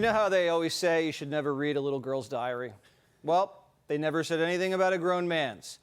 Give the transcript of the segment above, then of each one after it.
You know how they always say you should never read a little girl's diary? Well, they never said anything about a grown man's.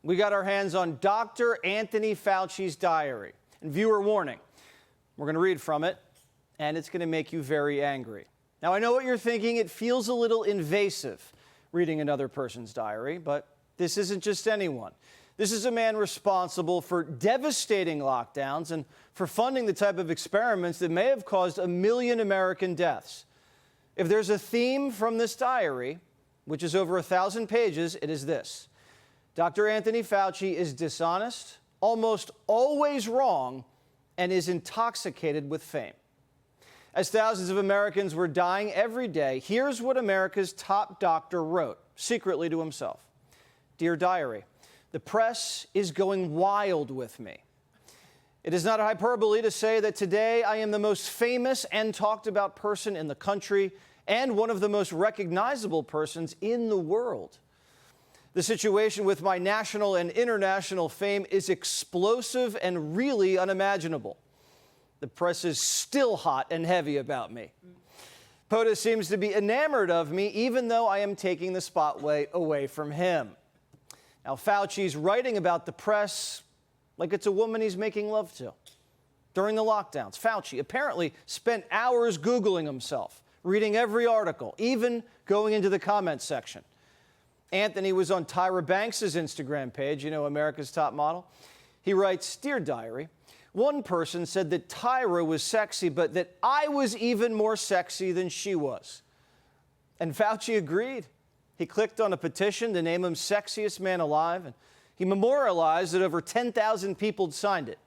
We got our hands on Dr. Anthony Fauci's diary. And viewer warning, we're going to read from it, and it's going to make you very angry. Now, I know what you're thinking. It feels a little invasive reading another person's diary, but this isn't just anyone. This is a man responsible for devastating lockdowns and for funding the type of experiments that may have caused 1 million American deaths. If there's a theme from this diary, which is over 1,000 pages, it is this. Dr. Anthony Fauci is dishonest, almost always wrong, and is intoxicated with fame. As thousands of Americans were dying every day, here's what America's top doctor wrote, secretly to himself. Dear Diary, the press is going wild with me. It is not a hyperbole to say that today I am the most famous and talked about person in the country and one of the most recognizable persons in the world. The situation with my national and international fame is explosive and really unimaginable. The press is still hot and heavy about me. POTUS seems to be enamored of me, even though I am taking the spotlight away from him. Now, Fauci's writing about the press like it's a woman he's making love to. During the lockdowns, Fauci apparently spent hours Googling himself, reading every article, even going into the comments section. Anthony was on Tyra Banks' Instagram page, you know, America's top model. He writes, Dear Diary, one person said that Tyra was sexy, but that I was even more sexy than she was. And Fauci agreed. He clicked on a petition to name him sexiest man alive, and he memorialized that over 10,000 people signed it.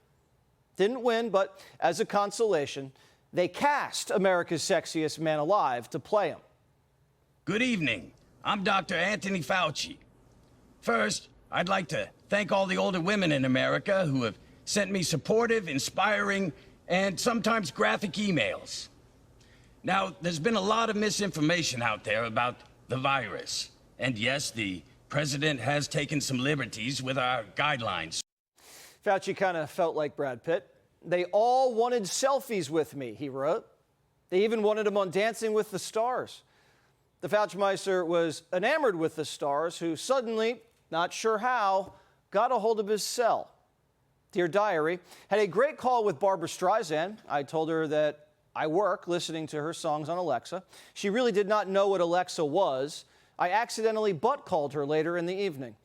Didn't win, but as a consolation, they cast America's sexiest man alive to play him. Good evening. I'm Dr. Anthony Fauci. First, I'd like to thank all the older women in America who have sent me supportive, inspiring, and sometimes graphic emails. Now, there's been a lot of misinformation out there about the virus. And yes, the president has taken some liberties with our guidelines. Fauci kind of felt like Brad Pitt. They all wanted selfies with me, he wrote. They even wanted him on Dancing with the Stars. The Fauci-meister was enamored with the stars, who suddenly, not sure how, got a hold of his cell. Dear Diary, had a great call with Barbra Streisand. I told her that I work listening to her songs on Alexa. She really did not know what Alexa was. I accidentally butt-called her later in the evening.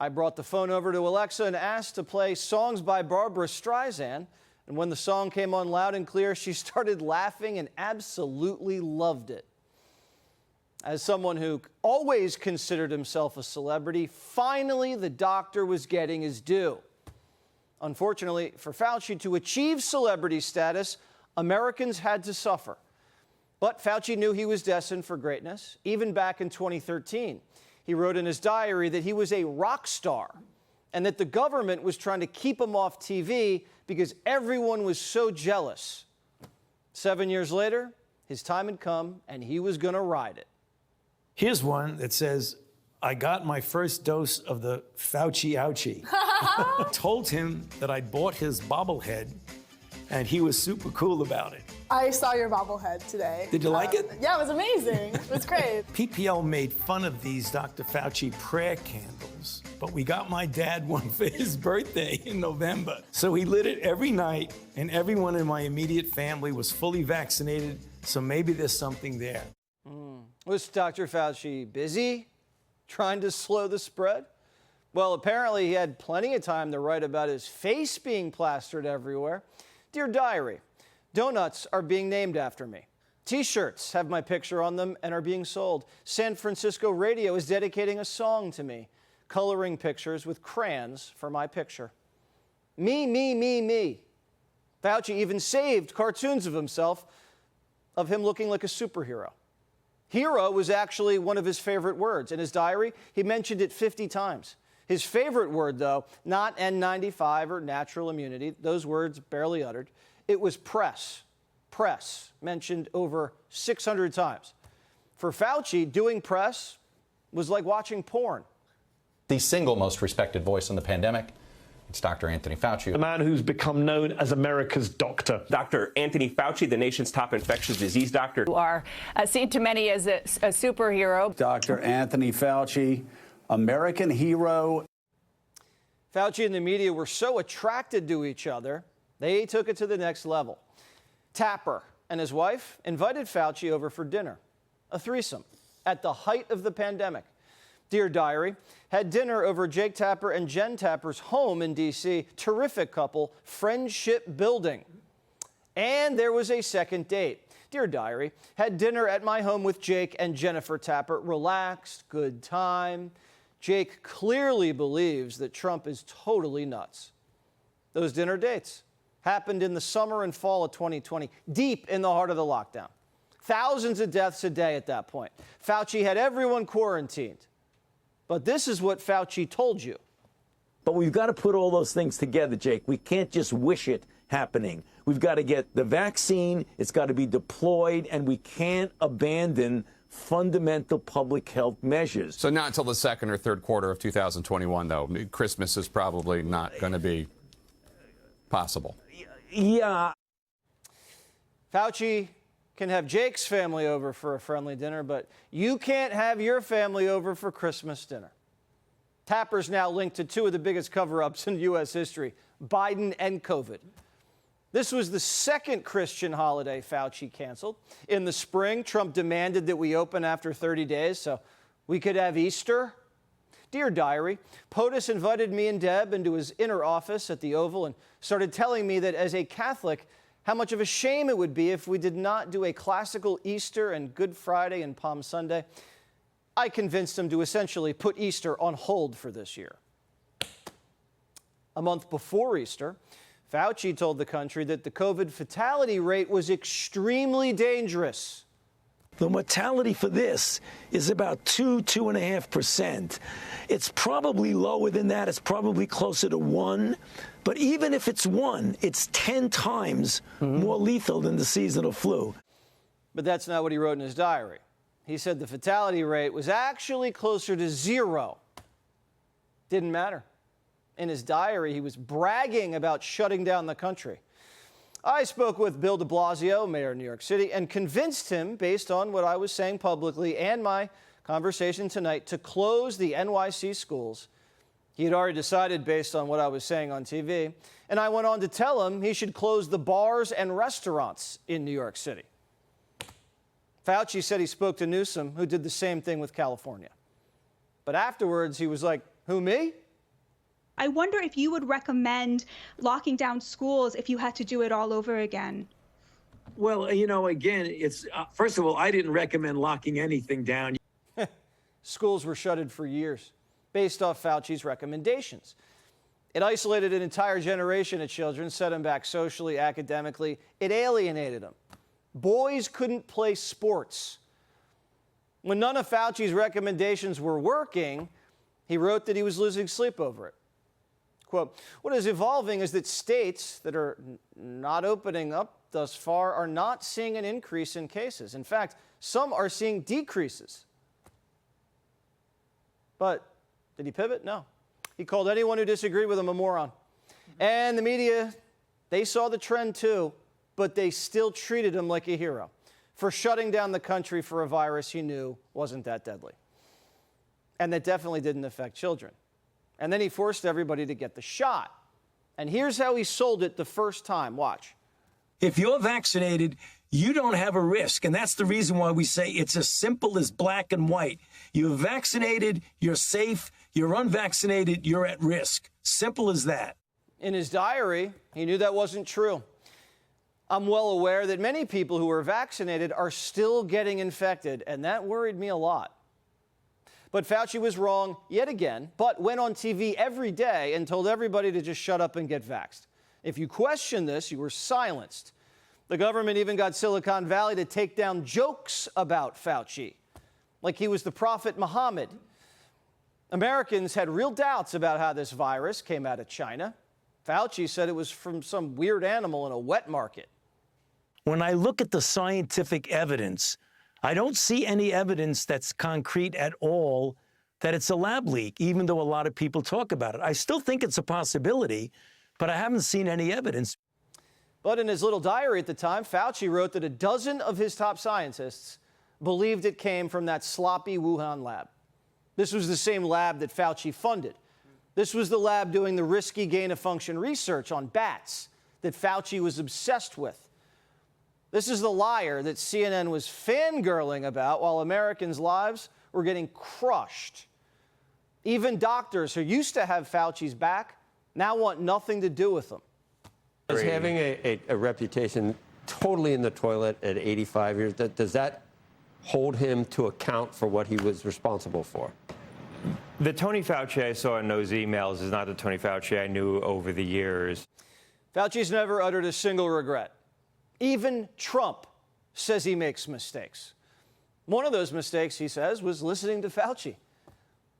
I brought the phone over to Alexa and asked to play songs by Barbra Streisand. And when the song came on loud and clear, she started laughing and absolutely loved it. As someone who always considered himself a celebrity, finally the doctor was getting his due. Unfortunately for Fauci, to achieve celebrity status, Americans had to suffer. But Fauci knew he was destined for greatness. Even back in 2013, he wrote in his diary that he was a rock star and that the government was trying to keep him off TV because everyone was so jealous. 7 years later, his time had come and he was going to ride it. Here's one that says, I got my first dose of the Fauci ouchie. Told him that I bought his bobblehead, and he was super cool about it. I saw your bobblehead today. Did you like it? Yeah, it was amazing. It was great. PPL made fun of these Dr. Fauci prayer candles, but we got my dad one for his birthday in November. So he lit it every night, and everyone in my immediate family was fully vaccinated, so maybe there's something there. Was Dr. Fauci busy trying to slow the spread? Well, apparently he had plenty of time to write about his face being plastered everywhere. Dear Diary, donuts are being named after me. T-shirts have my picture on them and are being sold. San Francisco radio is dedicating a song to me, coloring pictures with crayons for my picture. Me, me, me, me. Fauci even saved cartoons of himself, of him looking like a superhero. Hero was actually one of his favorite words. In his diary, he mentioned it 50 times. His favorite word, though, not N95 or natural immunity, those words barely uttered. It was press. Press, mentioned over 600 times. For Fauci, doing press was like watching porn. The single most respected voice in the pandemic, It's Dr. Anthony Fauci. The man who's become known as America's doctor. Dr. Anthony Fauci, the nation's top infectious disease doctor. Who are seen to many as a superhero. Dr. Anthony Fauci, American hero. Fauci and the media were so attracted to each other, they took it to the next level. Tapper and his wife invited Fauci over for dinner, a threesome, at the height of the pandemic. Dear Diary had dinner over Jake Tapper and Jen Tapper's home in D.C. Terrific couple, friendship building. And there was a second date. Dear Diary had dinner at my home with Jake and Jennifer Tapper. Relaxed, good time. Jake clearly believes that Trump is totally nuts. Those dinner dates happened in the summer and fall of 2020, deep in the heart of the lockdown. Thousands of deaths a day at that point. Fauci had everyone quarantined. But this is what Fauci told you. But we've got to put all those things together, Jake. We can't just wish it happening. We've got to get the vaccine. It's got to be deployed, and we can't abandon fundamental public health measures. So not until the second or third quarter of 2021, though. Christmas is probably not going to be possible. Yeah. Fauci can have Jake's family over for a friendly dinner, but you can't have your family over for Christmas dinner. Tapper's now linked to two of the biggest cover-ups in U.S. history, Biden and COVID. This was the second Christian holiday Fauci canceled. In the spring, Trump demanded that we open after 30 days so we could have Easter. Dear Diary, POTUS invited me and Deb into his inner office at the Oval and started telling me that as a Catholic, how much of a shame it would be if we did not do a classical Easter and Good Friday and Palm Sunday. I convinced him to essentially put Easter on hold for this year. A month before Easter, Fauci told the country that the COVID fatality rate was extremely dangerous. The mortality for this is about 2.5%. It's probably lower than that. It's probably closer to 1. But even if it's 1, it's 10 times more lethal than the seasonal flu. But that's not what he wrote in his diary. He said the fatality rate was actually closer to 0. Didn't matter. In his diary, he was bragging about shutting down the country. I spoke with Bill de Blasio, mayor of New York City, and convinced him, based on what I was saying publicly and my conversation tonight, to close the NYC schools. He had already decided based on what I was saying on TV, and I went on to tell him he should close the bars and restaurants in New York City. Fauci said he spoke to Newsom, who did the same thing with California. But afterwards, he was like, who, me? I wonder if you would recommend locking down schools if you had to do it all over again. Well, you know, again, it's first of all, I didn't recommend locking anything down. Schools were shuttered for years, based off Fauci's recommendations. It isolated an entire generation of children, set them back socially, academically. It alienated them. Boys couldn't play sports. When none of Fauci's recommendations were working, he wrote that he was losing sleep over it. Quote, what is evolving is that states that are not opening up thus far are not seeing an increase in cases. In fact, some are seeing decreases. But did he pivot? No. He called anyone who disagreed with him a moron. And the media, they saw the trend too, but they still treated him like a hero for shutting down the country for a virus he knew wasn't that deadly. And that definitely didn't affect children. And then he forced everybody to get the shot. And here's how he sold it the first time. Watch. If you're vaccinated, you don't have a risk. And that's the reason why we say it's as simple as black and white. You're vaccinated, you're safe. You're unvaccinated, you're at risk. Simple as that. In his diary, he knew that wasn't true. I'm well aware that many people who are vaccinated are still getting infected, and that worried me a lot. But Fauci was wrong yet again, but went on TV every day and told everybody to just shut up and get vaxxed. If you questioned this, you were silenced. The government even got Silicon Valley to take down jokes about Fauci, like he was the Prophet Muhammad. Americans had real doubts about how this virus came out of China. Fauci said it was from some weird animal in a wet market. When I look at the scientific evidence, I don't see any evidence that's concrete at all that it's a lab leak, even though a lot of people talk about it. I still think it's a possibility, but I haven't seen any evidence. But in his little diary at the time, Fauci wrote that a dozen of his top scientists believed it came from that sloppy Wuhan lab. This was the same lab that Fauci funded. This was the lab doing the risky gain-of-function research on bats that Fauci was obsessed with. This is the liar that CNN was fangirling about while Americans' lives were getting crushed. Even doctors who used to have Fauci's back now want nothing to do with him. Is having a reputation totally in the toilet at 85 years, does that hold him to account for what he was responsible for? The Tony Fauci I saw in those emails is not the Tony Fauci I knew over the years. Fauci's never uttered a single regret. Even Trump says he makes mistakes. One of those mistakes, he says, was listening to Fauci.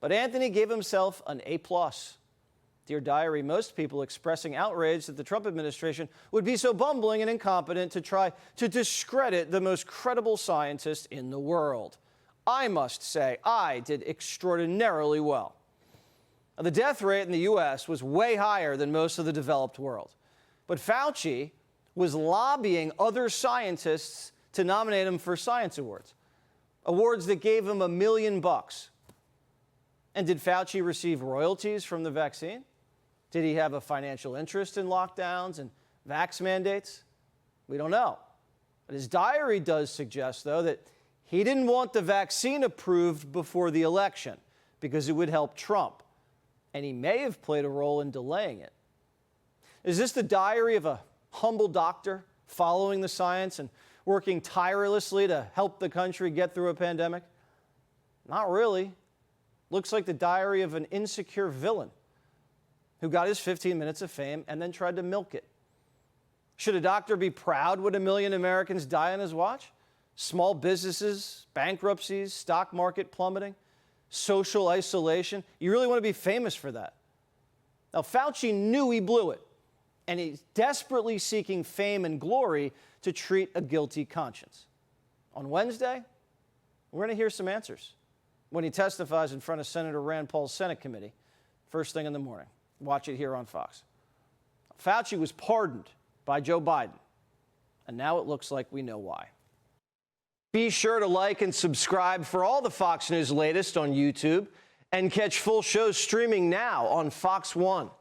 But Anthony gave himself an A+. Dear Diary, most people expressing outrage that the Trump administration would be so bumbling and incompetent to try to discredit the most credible scientist in the world. I must say, I did extraordinarily well. Now, the death rate in the U.S. was way higher than most of the developed world. But Fauci was lobbying other scientists to nominate him for science awards, awards that gave him $1 million. And did Fauci receive royalties from the vaccine? Did he have a financial interest in lockdowns and vax mandates? We don't know. But his diary does suggest, though, that he didn't want the vaccine approved before the election because it would help Trump. And he may have played a role in delaying it. Is this the diary of a humble doctor following the science and working tirelessly to help the country get through a pandemic? Not really. Looks like the diary of an insecure villain who got his 15 minutes of fame and then tried to milk it. Should a doctor be proud when 1 million Americans die on his watch? Small businesses, bankruptcies, stock market plummeting, social isolation. You really want to be famous for that. Now, Fauci knew he blew it, and he's desperately seeking fame and glory to treat a guilty conscience. On Wednesday, we're going to hear some answers when he testifies in front of Senator Rand Paul's Senate committee, first thing in the morning. Watch it here on Fox. Fauci was pardoned by Joe Biden, and now it looks like we know why. Be sure to like and subscribe for all the Fox News latest on YouTube, and catch full shows streaming now on Fox One.